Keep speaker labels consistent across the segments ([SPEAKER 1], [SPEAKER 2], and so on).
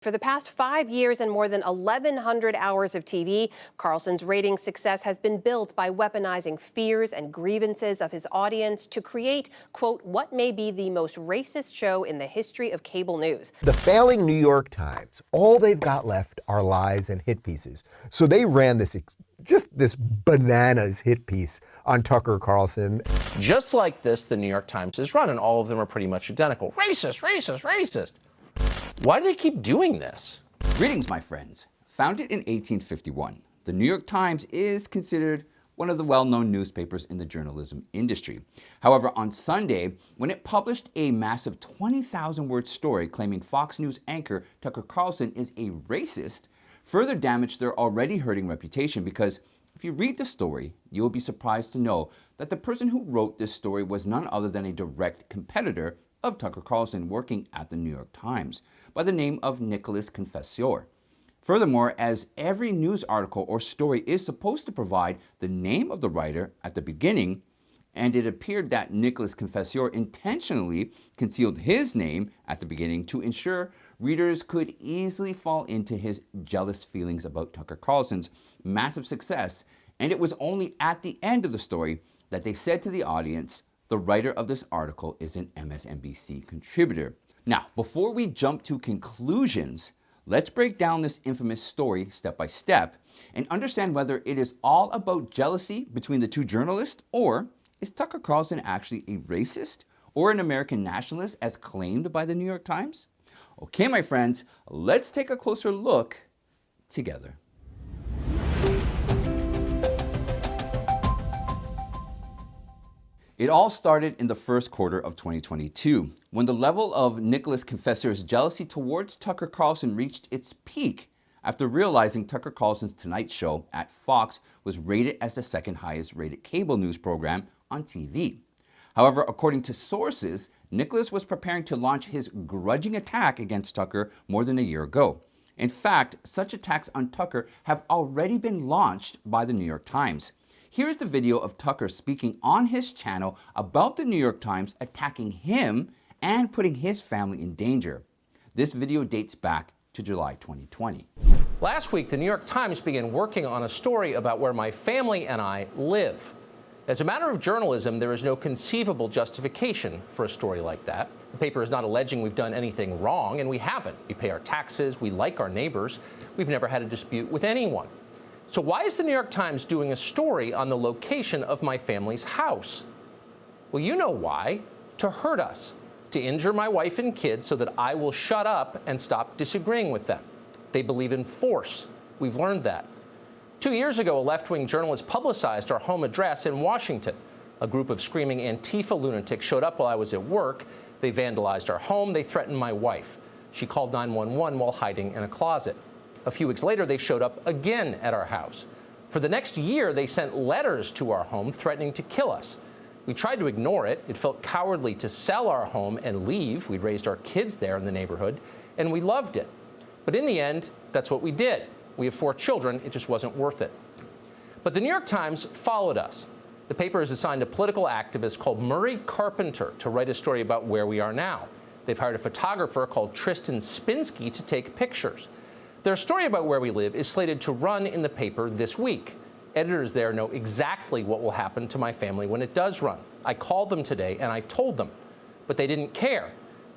[SPEAKER 1] For the past 5 years and more than 1,100 hours of TV, Carlson's ratings success has been built by weaponizing fears and grievances of his audience to create, quote, what may be the most racist show in the history of cable news.
[SPEAKER 2] The failing New York Times, all they've got left are lies and hit pieces. So they ran this bananas hit piece on Tucker Carlson.
[SPEAKER 3] Just like this, the New York Times is run, and all of them are pretty much identical. Racist, racist, racist. Why do they keep doing this?
[SPEAKER 4] Greetings, my friends. Founded in 1851, the New York Times is considered one of the well-known newspapers in the journalism industry. However, on Sunday, when it published a massive 20,000-word story claiming Fox News anchor Tucker Carlson is a racist, further damaged their already hurting reputation, because if you read the story, you will be surprised to know that the person who wrote this story was none other than a direct competitor of Tucker Carlson working at the New York Times by the name of Nicholas Confessore. Furthermore, as every news article or story is supposed to provide the name of the writer at the beginning, and it appeared that Nicholas Confessore intentionally concealed his name at the beginning to ensure readers could easily fall into his jealous feelings about Tucker Carlson's massive success, and it was only at the end of the story that they said to the audience, the writer of this article is an MSNBC contributor. Now, before we jump to conclusions, let's break down this infamous story step by step and understand whether it is all about jealousy between the two journalists, or is Tucker Carlson actually a racist or an American nationalist as claimed by the New York Times? Okay, my friends, let's take a closer look together. It all started in the first quarter of 2022, when the level of Nicholas Confessore's jealousy towards Tucker Carlson reached its peak after realizing Tucker Carlson's Tonight Show at Fox was rated as the second highest rated cable news program on TV. However, according to sources, Nicholas was preparing to launch his grudging attack against Tucker more than a year ago. In fact, such attacks on Tucker have already been launched by the New York Times. Here's the video of Tucker speaking on his channel about the New York Times attacking him and putting his family in danger. This video dates back to July 2020.
[SPEAKER 3] Last week, the New York Times began working on a story about where my family and I live. As a matter of journalism, there is no conceivable justification for a story like that. The paper is not alleging we've done anything wrong, and we haven't. We pay our taxes, we like our neighbors, we've never had a dispute with anyone. So why is the New York Times doing a story on the location of my family's house? Well, you know why. To hurt us, to injure my wife and kids so that I will shut up and stop disagreeing with them. They believe in force. We've learned that. 2 years ago, a left-wing journalist publicized our home address in Washington. A group of screaming Antifa lunatics showed up while I was at work. They vandalized our home. They threatened my wife. She called 911 while hiding in a closet. A few weeks later, they showed up again at our house. For the next year, they sent letters to our home threatening to kill us. We tried to ignore it. It felt cowardly to sell our home and leave. We'd raised our kids there in the neighborhood, and we loved it. But in the end, that's what we did. We have 4 children. It just wasn't worth it. But the New York Times followed us. The paper has assigned a political activist called Murray Carpenter to write a story about where we are now. They've hired a photographer called Tristan Spinsky to take pictures. Their story about where we live is slated to run in the paper this week. Editors there know exactly what will happen to my family when it does run. I called them today and I told them, but they didn't care.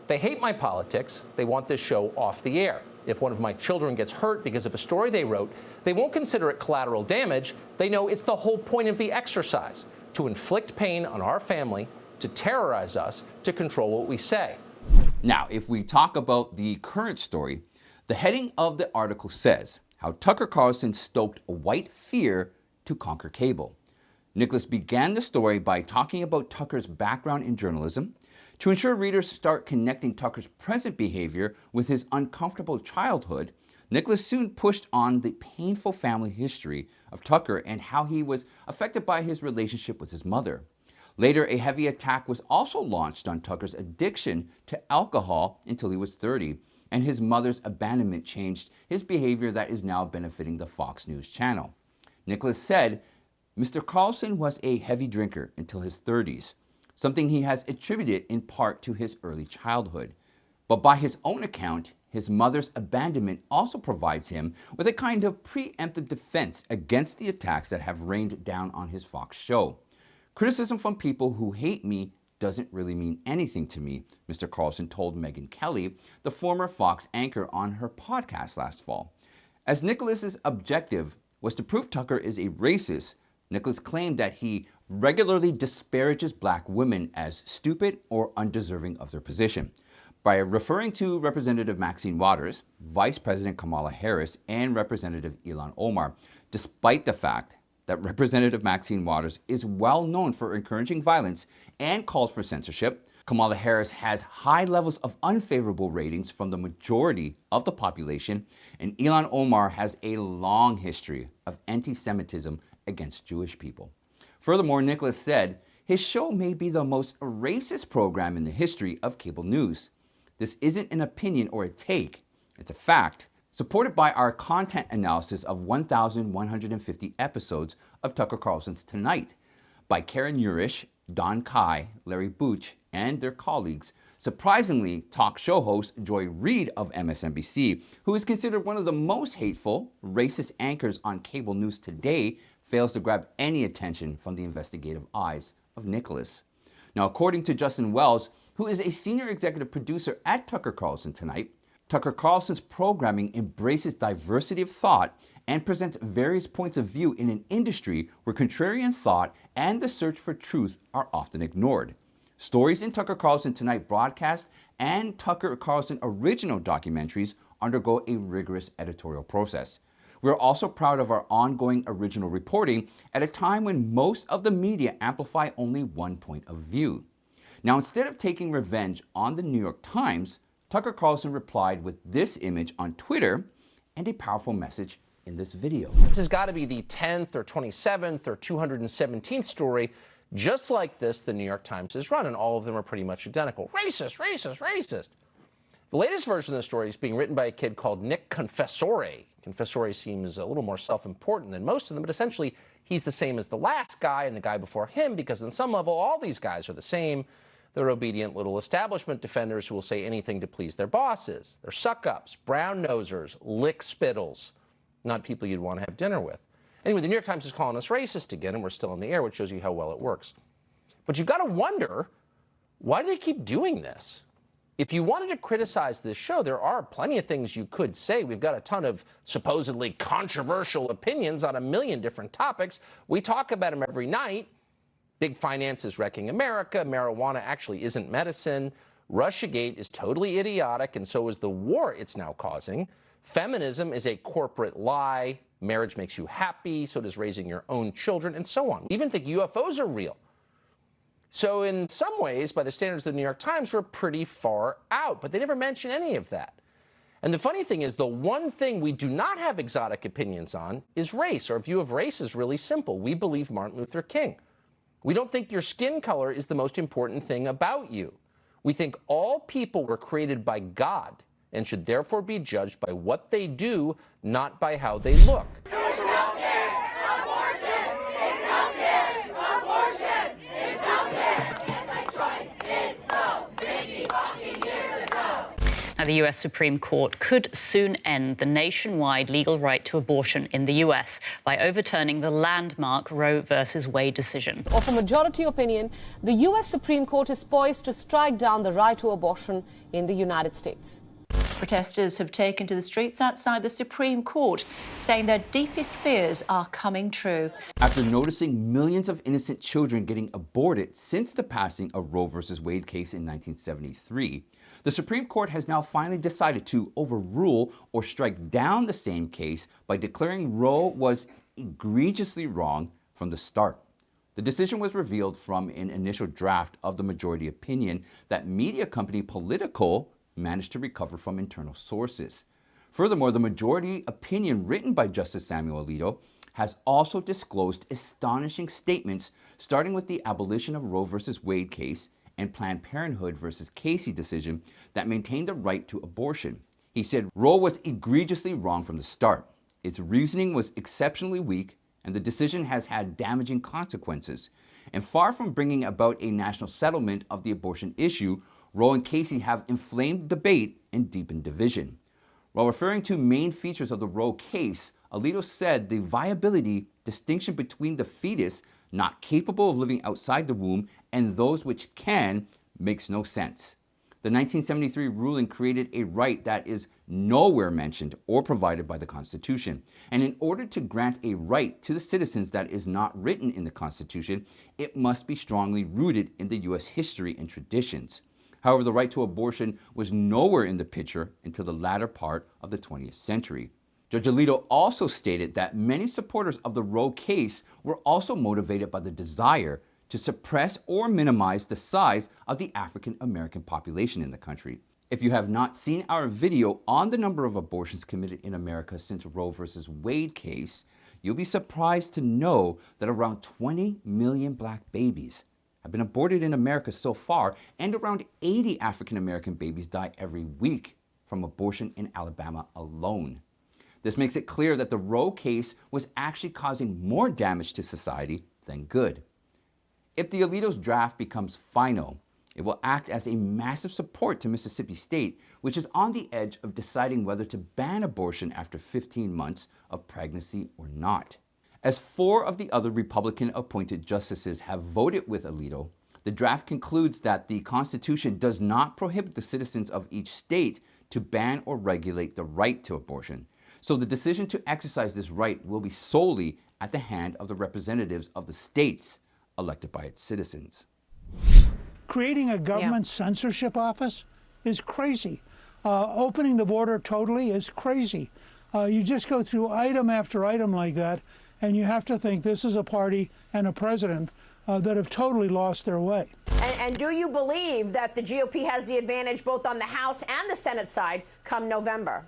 [SPEAKER 3] They hate my politics. They want this show off the air. If one of my children gets hurt because of a story they wrote, they won't consider it collateral damage. They know it's the whole point of the exercise, to inflict pain on our family, to terrorize us, to control what we say.
[SPEAKER 4] Now, if we talk about the current story, the heading of the article says, how Tucker Carlson stoked white fear to conquer cable. Nicholas began the story by talking about Tucker's background in journalism. To ensure readers start connecting Tucker's present behavior with his uncomfortable childhood, Nicholas soon pushed on the painful family history of Tucker and how he was affected by his relationship with his mother. Later, a heavy attack was also launched on Tucker's addiction to alcohol until he was 30, and his mother's abandonment changed his behavior that is now benefiting the Fox News channel. Nicholas said, Mr. Carlson was a heavy drinker until his 30s, something he has attributed in part to his early childhood. But by his own account, his mother's abandonment also provides him with a kind of preemptive defense against the attacks that have rained down on his Fox show. Criticism from people who hate me doesn't really mean anything to me, Mr. Carlson told Megyn Kelly, the former Fox anchor, on her podcast last fall. As Nicholas's objective was to prove Tucker is a racist, Nicholas claimed that he regularly disparages black women as stupid or undeserving of their position. By referring to Representative Maxine Waters, Vice President Kamala Harris, and Representative Ilhan Omar, despite the fact that Representative Maxine Waters is well known for encouraging violence and calls for censorship, Kamala Harris has high levels of unfavorable ratings from the majority of the population, and Ilhan Omar has a long history of anti-Semitism against Jewish people. Furthermore, Nicholas said his show may be the most racist program in the history of cable news. This isn't an opinion or a take, it's a fact, supported by our content analysis of 1,150 episodes of Tucker Carlson's Tonight by Karen Urish, Don Kai, Larry Booch, and their colleagues. Surprisingly, talk show host Joy Reid of MSNBC, who is considered one of the most hateful, racist anchors on cable news today, fails to grab any attention from the investigative eyes of Nicholas. Now, according to Justin Wells, who is a senior executive producer at Tucker Carlson Tonight, Tucker Carlson's programming embraces diversity of thought and presents various points of view in an industry where contrarian thought and the search for truth are often ignored. Stories in Tucker Carlson Tonight broadcast and Tucker Carlson original documentaries undergo a rigorous editorial process. We're also proud of our ongoing original reporting at a time when most of the media amplify only one point of view. Now, instead of taking revenge on the New York Times, Tucker Carlson replied with this image on Twitter and a powerful message in this video.
[SPEAKER 3] This has got to be the 10th or 27th or 217th story just like this the New York Times has run, and all of them are pretty much identical. Racist, racist, racist. The latest version of the story is being written by a kid called Nick Confessore. Confessore seems a little more self-important than most of them, but essentially he's the same as the last guy and the guy before him, because on some level all these guys are the same. They're obedient little establishment defenders who will say anything to please their bosses. They're suck-ups, brown-nosers, lick-spittles, not people you'd want to have dinner with. Anyway, the New York Times is calling us racist again, and we're still in the air, which shows you how well it works. But you've got to wonder, why do they keep doing this? If you wanted to criticize this show, there are plenty of things you could say. We've got a ton of supposedly controversial opinions on a million different topics. We talk about them every night. Big finance is wrecking America. Marijuana actually isn't medicine. Russiagate is totally idiotic, and so is the war it's now causing. Feminism is a corporate lie. Marriage makes you happy. So does raising your own children, and so on. We even think UFOs are real. So in some ways, by the standards of the New York Times, we're pretty far out, but they never mention any of that. And the funny thing is, the one thing we do not have exotic opinions on is race. Our view of race is really simple. We believe Martin Luther King. We don't think your skin color is the most important thing about you. We think all people were created by God and should therefore be judged by what they do, not by how they look.
[SPEAKER 5] Now, the U.S. Supreme Court could soon end the nationwide legal right to abortion in the U.S. by overturning the landmark Roe v. Wade decision.
[SPEAKER 6] Of a majority opinion, the U.S. Supreme Court is poised to strike down the right to abortion in the United States.
[SPEAKER 5] Protesters have taken to the streets outside the Supreme Court, saying their deepest fears are coming true.
[SPEAKER 4] After noticing millions of innocent children getting aborted since the passing of Roe v. Wade case in 1973, the Supreme Court has now finally decided to overrule or strike down the same case by declaring Roe was egregiously wrong from the start. The decision was revealed from an initial draft of the majority opinion that media company Politico managed to recover from internal sources. Furthermore, the majority opinion written by Justice Samuel Alito has also disclosed astonishing statements, starting with the abolition of Roe v. Wade case and Planned Parenthood v. Casey decision that maintained the right to abortion. He said Roe was egregiously wrong from the start. Its reasoning was exceptionally weak, and the decision has had damaging consequences. And far from bringing about a national settlement of the abortion issue, Roe and Casey have inflamed debate and deepened division. While referring to main features of the Roe case, Alito said the viability distinction between the fetus not capable of living outside the womb and those which can makes no sense. The 1973 ruling created a right that is nowhere mentioned or provided by the Constitution. And in order to grant a right to the citizens that is not written in the Constitution, it must be strongly rooted in the U.S. history and traditions. However, the right to abortion was nowhere in the picture until the latter part of the 20th century. Judge Alito also stated that many supporters of the Roe case were also motivated by the desire to suppress or minimize the size of the African American population in the country. If you have not seen our video on the number of abortions committed in America since Roe versus Wade case, you'll be surprised to know that around 20 million black babies have been aborted in America so far, and around 80 African American babies die every week from abortion in Alabama alone. This makes it clear that the Roe case was actually causing more damage to society than good. If the Alito's draft becomes final, it will act as a massive support to Mississippi State, which is on the edge of deciding whether to ban abortion after 15 months of pregnancy or not. As 4 of the other Republican-appointed justices have voted with Alito, the draft concludes that the Constitution does not prohibit the citizens of each state to ban or regulate the right to abortion. So the decision to exercise this right will be solely at the hand of the representatives of the states elected by its citizens.
[SPEAKER 7] Creating a government censorship office is crazy. Opening the border totally is crazy. You just go through item after item like that, and you have to think this is a party and a president that have totally lost their way.
[SPEAKER 8] And do you believe that the GOP has the advantage both on the House and the Senate side come November?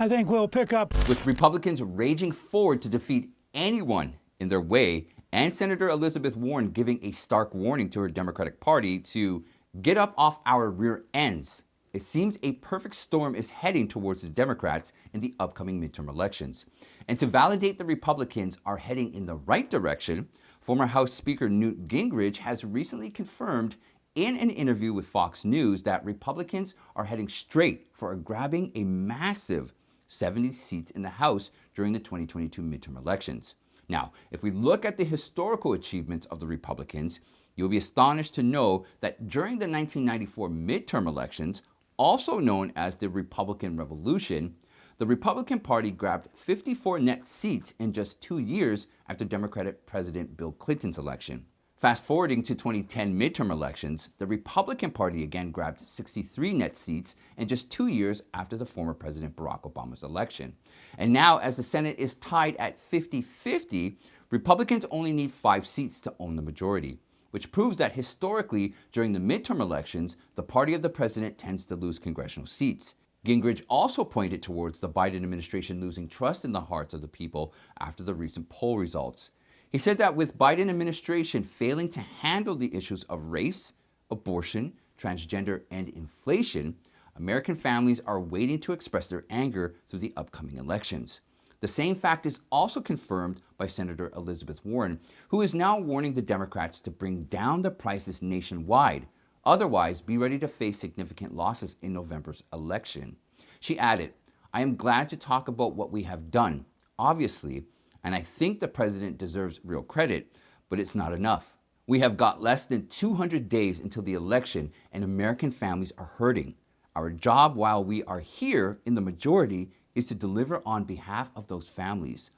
[SPEAKER 7] I think we'll pick up.
[SPEAKER 4] With Republicans raging forward to defeat anyone in their way, and Senator Elizabeth Warren giving a stark warning to her Democratic Party to get up off our rear ends, it seems a perfect storm is heading towards the Democrats in the upcoming midterm elections. And to validate the Republicans are heading in the right direction, former House Speaker Newt Gingrich has recently confirmed in an interview with Fox News that Republicans are heading straight for grabbing a massive 70 seats in the House during the 2022 midterm elections. Now, if we look at the historical achievements of the Republicans, you'll be astonished to know that during the 1994 midterm elections, also known as the Republican Revolution, the Republican Party grabbed 54 net seats in just 2 years after Democratic President Bill Clinton's election. Fast forwarding to 2010 midterm elections, the Republican Party again grabbed 63 net seats in just 2 years after the former President Barack Obama's election. And now, as the Senate is tied at 50-50, Republicans only need 5 seats to own the majority, which proves that historically, during the midterm elections, the party of the president tends to lose congressional seats. Gingrich also pointed towards the Biden administration losing trust in the hearts of the people after the recent poll results. He said that with Biden administration failing to handle the issues of race, abortion, transgender, and inflation, American families are waiting to express their anger through the upcoming elections. The same fact is also confirmed by Senator Elizabeth Warren, who is now warning the Democrats to bring down the prices nationwide. Otherwise, be ready to face significant losses in November's election. She added, "I am glad to talk about what we have done, obviously, and I think the president deserves real credit, but it's not enough. We have got less than 200 days until the election, and American families are hurting. Our job while we are here in the majority is to deliver on behalf of those families."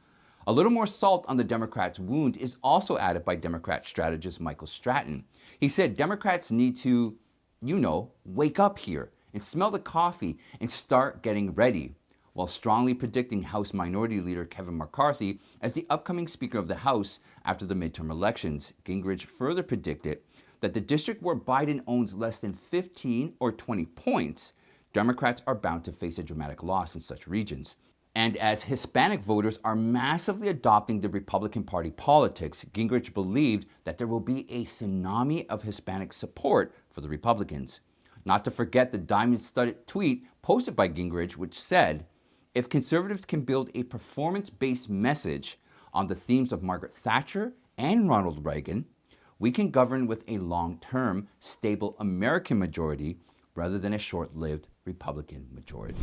[SPEAKER 4] A little more salt on the Democrats' wound is also added by Democrat strategist Michael Stratton. He said Democrats need to, wake up here and smell the coffee and start getting ready, while strongly predicting House Minority Leader Kevin McCarthy as the upcoming Speaker of the House after the midterm elections. Gingrich further predicted that the district where Biden owns less than 15 or 20 points, Democrats are bound to face a dramatic loss in such regions. And as Hispanic voters are massively adopting the Republican Party politics, Gingrich believed that there will be a tsunami of Hispanic support for the Republicans. Not to forget the diamond-studded tweet posted by Gingrich, which said, "If conservatives can build a performance-based message on the themes of Margaret Thatcher and Ronald Reagan, we can govern with a long-term, stable American majority rather than a short-lived Republican majority.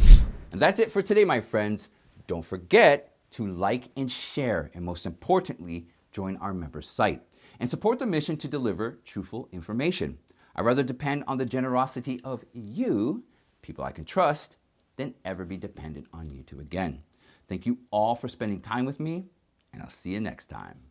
[SPEAKER 4] And that's it for today, my friends. Don't forget to like and share, and most importantly, join our member site and support the mission to deliver truthful information. I'd rather depend on the generosity of you, people I can trust, than ever be dependent on YouTube again. Thank you all for spending time with me, and I'll see you next time.